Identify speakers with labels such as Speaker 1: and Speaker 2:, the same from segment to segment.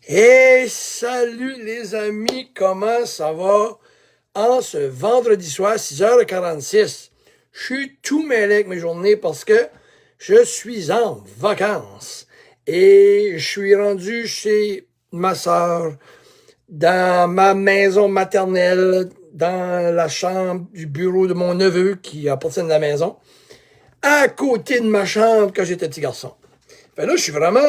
Speaker 1: Et salut les amis, comment ça va? En ce vendredi soir, 6h46, je suis tout mêlé avec mes journées parce que je suis en vacances. Et je suis rendu chez ma sœur, dans ma maison maternelle, dans la chambre du bureau de mon neveu qui appartient de la maison, à côté de ma chambre quand j'étais petit garçon. Fait là, je suis vraiment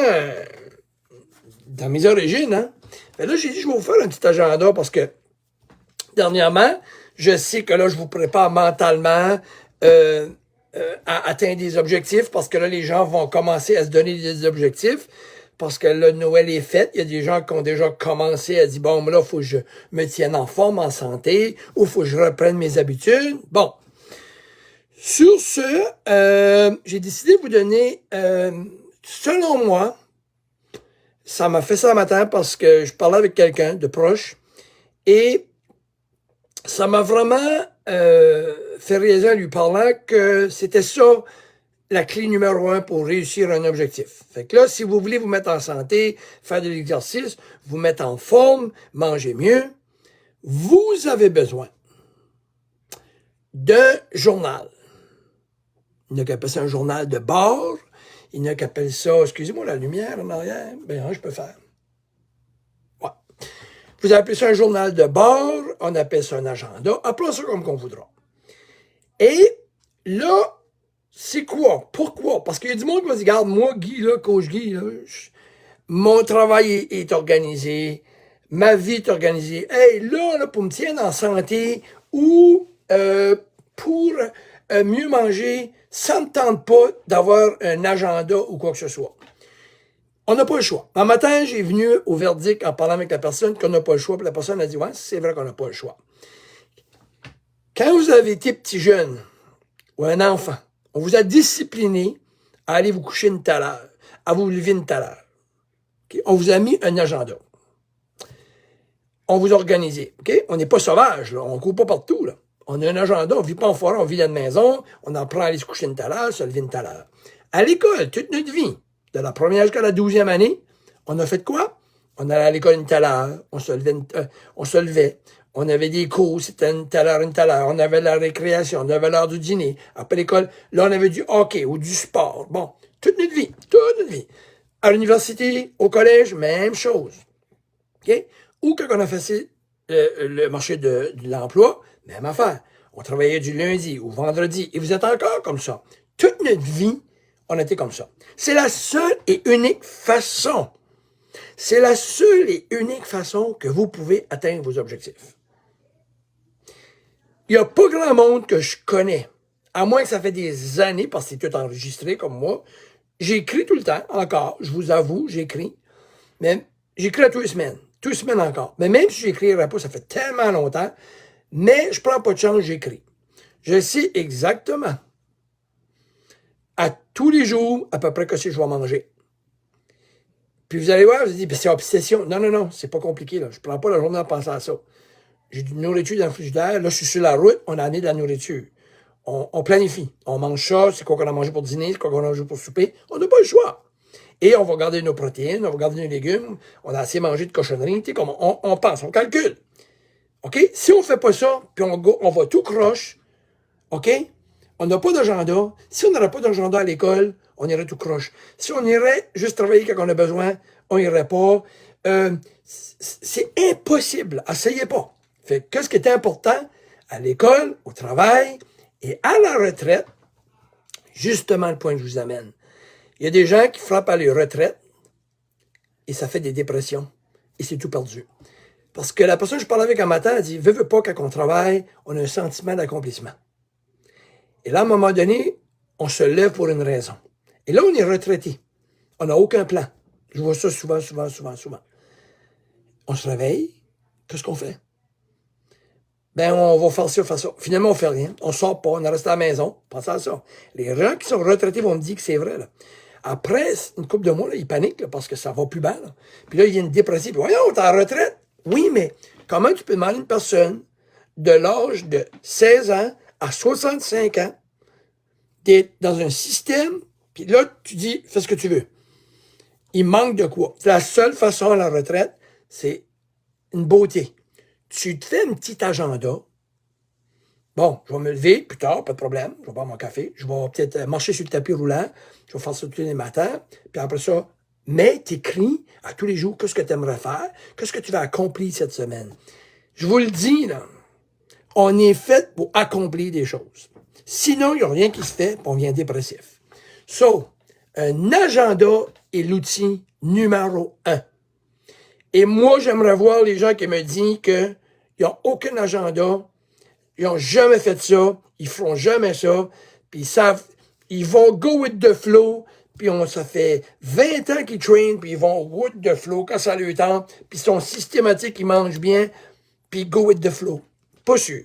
Speaker 1: dans mes origines, hein. Fait là, j'ai dit, je vais vous faire un petit agenda parce que, dernièrement, je sais que là, je vous prépare mentalement à atteindre des objectifs parce que là, les gens vont commencer à se donner des objectifs parce que là, Noël est fait. Il y a des gens qui ont déjà commencé à dire, bon, là, il faut que je me tienne en forme, en santé, ou il faut que je reprenne mes habitudes. Bon. Sur ce, j'ai décidé de vous donner, selon moi, ça m'a fait ça le matin parce que je parlais avec quelqu'un de proche et ça m'a vraiment fait réaliser en lui parlant que c'était ça la clé numéro 1 pour réussir un objectif. Fait que là, si vous voulez vous mettre en santé, faire de l'exercice, vous mettre en forme, manger mieux, vous avez besoin d'un journal. Il y en a qui appellent ça un journal de bord. Il y en a qui appellent ça, excusez-moi, la lumière en arrière. Ben, je peux faire. Ouais. Vous appelez ça un journal de bord, on appelle ça un agenda, appelez ça comme qu'on voudra. Et là, c'est quoi? Pourquoi? Parce qu'il y a du monde qui va dire, regarde, moi, Guy, là, coach Guy, là, mon travail est organisé, ma vie est organisée. Hey, là, pour me tenir en santé ou pour mieux manger, ça ne me tente pas d'avoir un agenda ou quoi que ce soit. On n'a pas le choix. Un matin, j'ai venu au verdict en parlant avec la personne qu'on n'a pas le choix. Puis la personne a dit, ouais, c'est vrai qu'on n'a pas le choix. Quand vous avez été petit jeune ou un enfant, on vous a discipliné à aller vous coucher une telle heure, à vous lever une telle heure. Okay? On vous a mis un agenda. On vous a organisé. Okay? On n'est pas sauvage, là. On ne court pas partout. Là. On a un agenda, on ne vit pas en forêt, on vit dans une maison, on apprend à aller se coucher une telle heure, se lever une telle heure. À l'école, toute notre vie, de la première jusqu'à la 12e année, on a fait quoi? On allait à l'école une telle heure, on se levait, on avait des cours, c'était une telle heure, on avait la récréation, on avait l'heure du dîner. Après l'école, là, on avait du hockey ou du sport. Bon, toute notre vie, toute notre vie. À l'université, au collège, même chose. OK? Ou quand on a fait le marché de l'emploi, même affaire. On travaillait du lundi au vendredi, et vous êtes encore comme ça. Toute notre vie, on était comme ça. C'est la seule et unique façon. C'est la seule et unique façon que vous pouvez atteindre vos objectifs. Il n'y a pas grand monde que je connais, à moins que ça fait des années, parce que c'est tout enregistré comme moi. J'écris tout le temps, encore, je vous avoue, j'écris. Mais j'écris à tous les semaines. Toutes les semaines encore. Mais même si j'écrirai pas, ça fait tellement longtemps, mais je prends pas de chance, j'écris. Je sais exactement, à tous les jours, à peu près que ce que je vais manger. Puis vous allez voir, vous allez dire, ben c'est obsession. Non, non, non, c'est pas compliqué, là. Je prends pas la journée à penser à ça. J'ai de la nourriture dans le frigidaire. Là, je suis sur la route, on a amené de la nourriture. On planifie. On mange ça, c'est quoi qu'on a mangé pour dîner, c'est quoi qu'on a mangé pour souper. On n'a pas le choix. Et on va garder nos protéines, on va garder nos légumes, on a assez mangé de cochonneries, tu sais, comme on pense, on calcule. OK? Si on fait pas ça, puis on va tout croche, OK? On n'a pas d'agenda. Si on n'aurait pas d'agenda à l'école, on irait tout croche. Si on irait juste travailler quand on a besoin, on irait pas. C'est impossible. Essayez pas. Fait que ce qui est important à l'école, au travail et à la retraite, justement le point que je vous amène. Il y a des gens qui frappent à les retraites et ça fait des dépressions et c'est tout perdu. Parce que la personne que je parlais avec un matin, elle dit, veux pas, quand on travaille, on a un sentiment d'accomplissement. Et là, à un moment donné, on se lève pour une raison. Et là, on est retraité. On n'a aucun plan. Je vois ça souvent. On se réveille. Qu'est-ce qu'on fait? Ben, on va faire ça. Finalement, on fait rien. On sort pas. On reste à la maison. Pensez à ça. Les gens qui sont retraités vont me dire que c'est vrai, là. Après une couple de mois, là, ils paniquent là, parce que ça va plus bien. Là. Puis là, ils viennent dépresser. Puis voyons, t'es en retraite. Oui, mais comment tu peux demander à une personne de l'âge de 16 ans à 65 ans d'être dans un système, puis là, tu dis, fais ce que tu veux. il manque de quoi. La seule façon à la retraite, c'est une beauté. Tu te fais un petit agenda. Bon, je vais me lever plus tard, pas de problème. Je vais boire mon café. Je vais peut-être marcher sur le tapis roulant. Je vais faire ça tous les matins. Puis après ça, mais t'écris à tous les jours qu'est-ce que tu aimerais faire, qu'est-ce que tu vas accomplir cette semaine. Je vous le dis, là, on est fait pour accomplir des choses. Sinon, il n'y a rien qui se fait, puis on devient dépressif. So, un agenda est l'outil numéro 1. Et moi, j'aimerais voir les gens qui me disent qu'ils n'ont aucun agenda, ils n'ont jamais fait ça, ils feront jamais ça, puis ils savent, ils vont go with the flow, puis ça fait 20 ans qu'ils traînent, puis ils vont with the flow quand ça leur tente, puis ils sont systématiques, ils mangent bien, puis go with the flow. Pas sûr.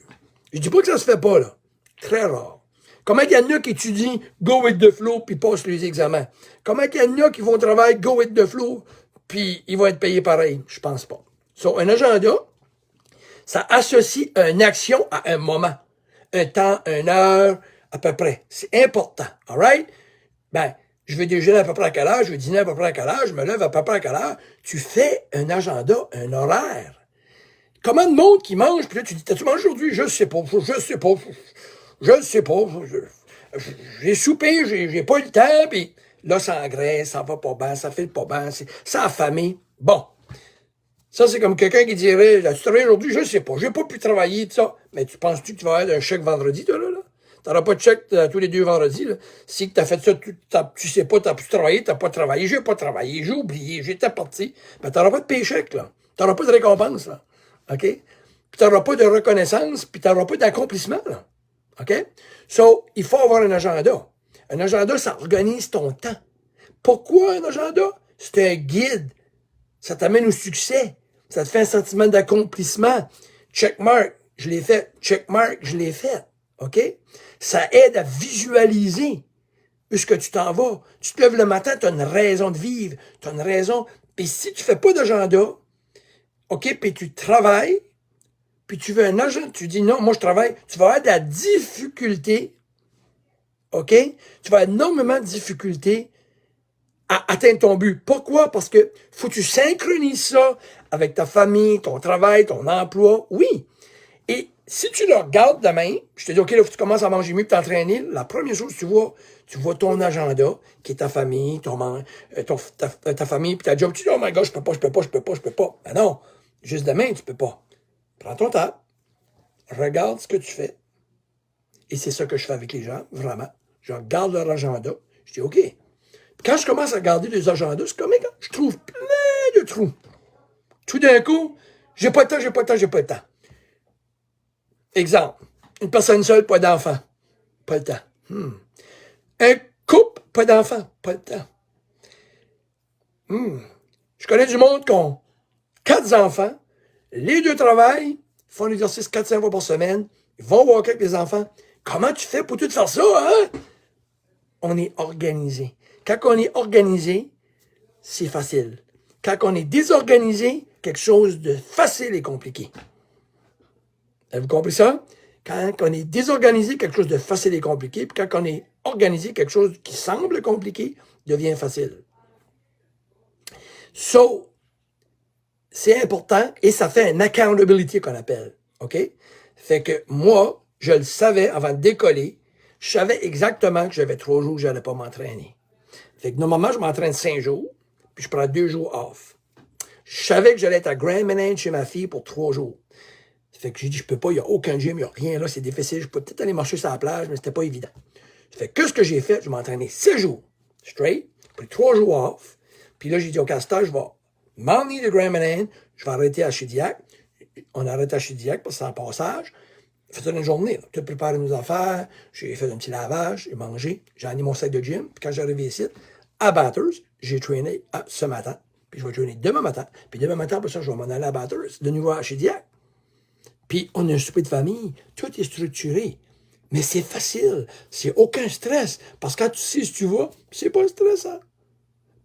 Speaker 1: Je dis pas que ça se fait pas, là. Très rare. Comment il y en a qui étudient go with the flow, puis passent les examens? Comment il y en a qui vont travailler go with the flow, puis ils vont être payés pareil? Je pense pas. So, un agenda, ça associe une action à un moment. Un temps, une heure, à peu près. C'est important. All right? Ben, je vais déjeuner à peu près à quelle heure, je vais dîner à peu près à quelle heure, je me lève à peu près à quelle heure. Tu fais un agenda, un horaire. Comment de monde qui mange, puis là, tu dis, t'as-tu mangé aujourd'hui? Je sais pas. J'ai soupé, j'ai pas eu le temps, puis là, ça engraisse, ça va pas bien, ça file pas bien, ça affamé. Bon. Ça, c'est comme quelqu'un qui dirait, tu travailles aujourd'hui? Je sais pas, j'ai pas pu travailler, tout ça. Mais tu penses-tu que tu vas avoir un chèque vendredi, toi, là? T'auras pas de chèque tous les 2 vendredis, là. Si tu as fait ça, tu sais pas, t'as pu travailler, t'as pas travaillé, j'ai pas travaillé, j'ai oublié, j'étais parti. Ben, t'auras pas de paycheck, là. T'auras pas de récompense, là. OK? Puis t'auras pas de reconnaissance, puis t'auras pas d'accomplissement, là. OK? So, il faut avoir un agenda. Un agenda, ça organise ton temps. Pourquoi un agenda? C'est un guide. Ça t'amène au succès. Ça te fait un sentiment d'accomplissement. Checkmark, je l'ai fait. Checkmark, je l'ai fait. OK? Ça aide à visualiser où est-ce que tu t'en vas. Tu te lèves le matin, tu as une raison de vivre. Tu as une raison. Puis si tu fais pas d'agenda, OK, puis tu travailles, puis tu veux un agenda, tu dis non, moi je travaille, tu vas avoir de la difficulté. OK? Tu vas avoir énormément de difficulté à atteindre ton but. Pourquoi? Parce que faut que tu synchronises ça avec ta famille, ton travail, ton emploi. Oui. Et si tu le regardes demain, je te dis, OK, là, faut que tu commences à manger mieux et t'entraîner, la première chose que tu vois ton agenda, qui est ta famille, ta famille, puis ta job. Tu dis, oh my God, je peux pas. Ben non, juste demain, tu peux pas. Prends ton temps, regarde ce que tu fais. Et c'est ça que je fais avec les gens, vraiment. Je regarde leur agenda, je dis, OK. Quand je commence à regarder les agendas, c'est comme, je trouve plein de trous. Tout d'un coup, j'ai pas le temps. Exemple, une personne seule, pas d'enfant. Pas le temps. Un couple, pas d'enfant. Pas le temps. Je connais du monde qui ont 4 enfants. Les 2 travaillent, font l'exercice 4-5 fois par semaine. Ils vont walker avec les enfants. Comment tu fais pour tout faire ça, hein? On est organisé. Quand on est organisé, c'est facile. Quand on est désorganisé, quelque chose de facile et compliqué. Avez-vous compris ça? Quand on est désorganisé, quelque chose de facile et compliqué, puis quand on est organisé, quelque chose qui semble compliqué devient facile. So, c'est important et ça fait une accountability qu'on appelle. OK? Fait que moi, je le savais avant de décoller, je savais exactement que j'avais 3 jours que je n'allais pas m'entraîner. Fait que normalement, je m'entraîne 5 jours, puis je prends 2 jours off. Je savais que j'allais être à Grand Manan chez ma fille pour 3 jours. Fait que j'ai dit, je peux pas, il n'y a aucun gym, il n'y a rien là, c'est difficile. Je peux peut-être aller marcher sur la plage, mais c'était pas évident. Fait que ce que j'ai fait, je m'entraînais 6 jours straight, puis 3 jours off. Puis là, j'ai dit au casteur, je vais m'emmener de Grand Manan, je vais arrêter à Chidiac. On arrête à Chidiac parce que c'est en passage. J'ai fait une journée, là. Tout préparé nos affaires, j'ai fait un petit lavage, j'ai mangé, j'ai amené mon sac de gym. Puis quand j'arrive ici, à Bathurst, j'ai traîné ce matin. Puis je vais traîner demain matin. Puis demain matin, pour ça, je vais m'en aller à Bathurst, de nouveau à Chidiac. Puis on a un souper de famille, tout est structuré. Mais c'est facile, c'est aucun stress. Parce que quand tu sais si tu vas, c'est pas stressant.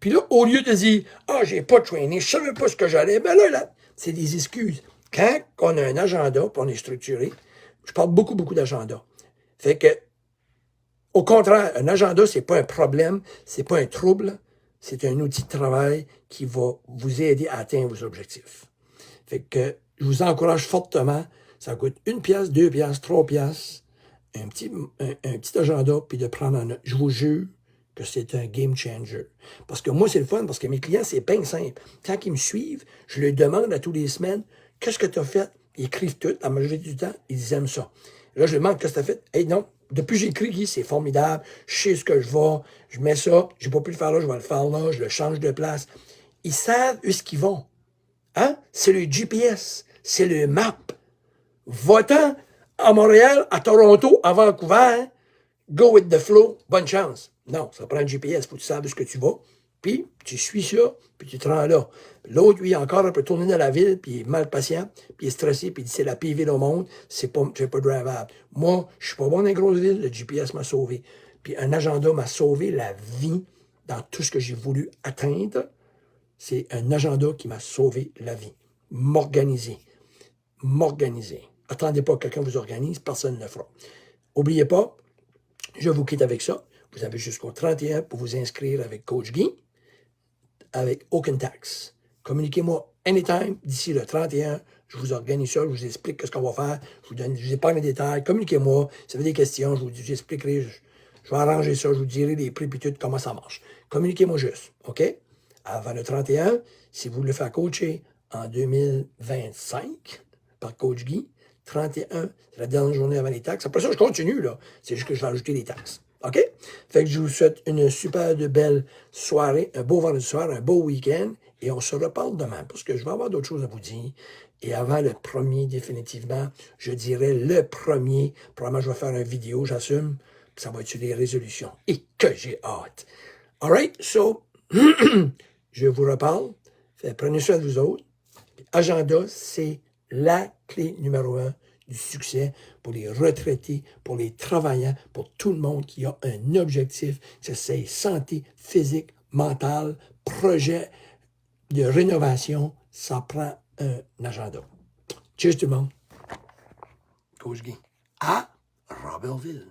Speaker 1: Puis là, au lieu de dire, j'ai pas traîné, je savais pas ce que j'allais, ben là, c'est des excuses. Quand on a un agenda, puis on est structuré, je parle beaucoup d'agenda. Fait que, au contraire, un agenda, c'est pas un problème, c'est pas un trouble, c'est un outil de travail qui va vous aider à atteindre vos objectifs. Fait que je vous encourage fortement. Ça coûte 1 pièce, 2 pièces, 3 pièces, un petit agenda, puis de prendre en note. Je vous jure que c'est un game changer. Parce que moi, c'est le fun, parce que mes clients, c'est bien simple. Quand ils me suivent, je leur demande à tous les semaines, qu'est-ce que tu as fait? Ils écrivent tout, la majorité du temps, ils aiment ça. Là, je leur demande, qu'est-ce que tu as fait? Hey, non, depuis que j'ai écrit, Guy, c'est formidable, je sais ce que je vais, je mets ça, j'ai pas pu le faire là, je vais le faire là, je le change de place. Ils savent où est-ce qu'ils vont. Hein? C'est le GPS, c'est le map. Va-t'en à Montréal, à Toronto, à Vancouver, hein? Go with the flow, bonne chance. Non, ça prend un GPS pour que tu saches où que tu vas, puis tu suis ça, puis tu te rends là. L'autre, lui, encore, il peut tourner dans la ville, puis il est mal patient, puis il est stressé, puis il dit c'est la pire ville au monde, c'est pas drivable. Moi, je suis pas bon dans les grosses villes, le GPS m'a sauvé. Puis un agenda m'a sauvé la vie dans tout ce que j'ai voulu atteindre. C'est un agenda qui m'a sauvé la vie. M'organiser. Attendez pas que quelqu'un vous organise, personne ne le fera. N'oubliez pas, je vous quitte avec ça. Vous avez jusqu'au 31 pour vous inscrire avec Coach Guy, avec aucune taxe. Communiquez-moi anytime d'ici le 31. Je vous organise ça, je vous explique ce qu'on va faire. Je vous épargne les détails. Communiquez-moi. Si vous avez des questions, je vous expliquerai. Je vais arranger ça. Je vous dirai les prix et tout, comment ça marche. Communiquez-moi juste. OK? Avant le 31, si vous voulez faire coacher en 2025 par Coach Guy, 31, c'est la dernière journée avant les taxes. Après ça, je continue, là. C'est juste que je vais ajouter les taxes. OK? Fait que je vous souhaite une super de belle soirée, un beau vendredi soir, un beau week-end, et on se reparle demain, parce que je vais avoir d'autres choses à vous dire. Et avant le premier, définitivement, je dirais le premier, probablement je vais faire une vidéo, j'assume, puis ça va être sur les résolutions. Et que j'ai hâte. All right? So, je vous reparle. Prenez soin de vous autres. Agenda, c'est la clé numéro 1 du succès pour les retraités, pour les travailleurs, pour tout le monde qui a un objectif, c'est santé physique, mentale, projet de rénovation, ça prend un agenda. Cheers tout le monde. Coach Guy. À Robertville.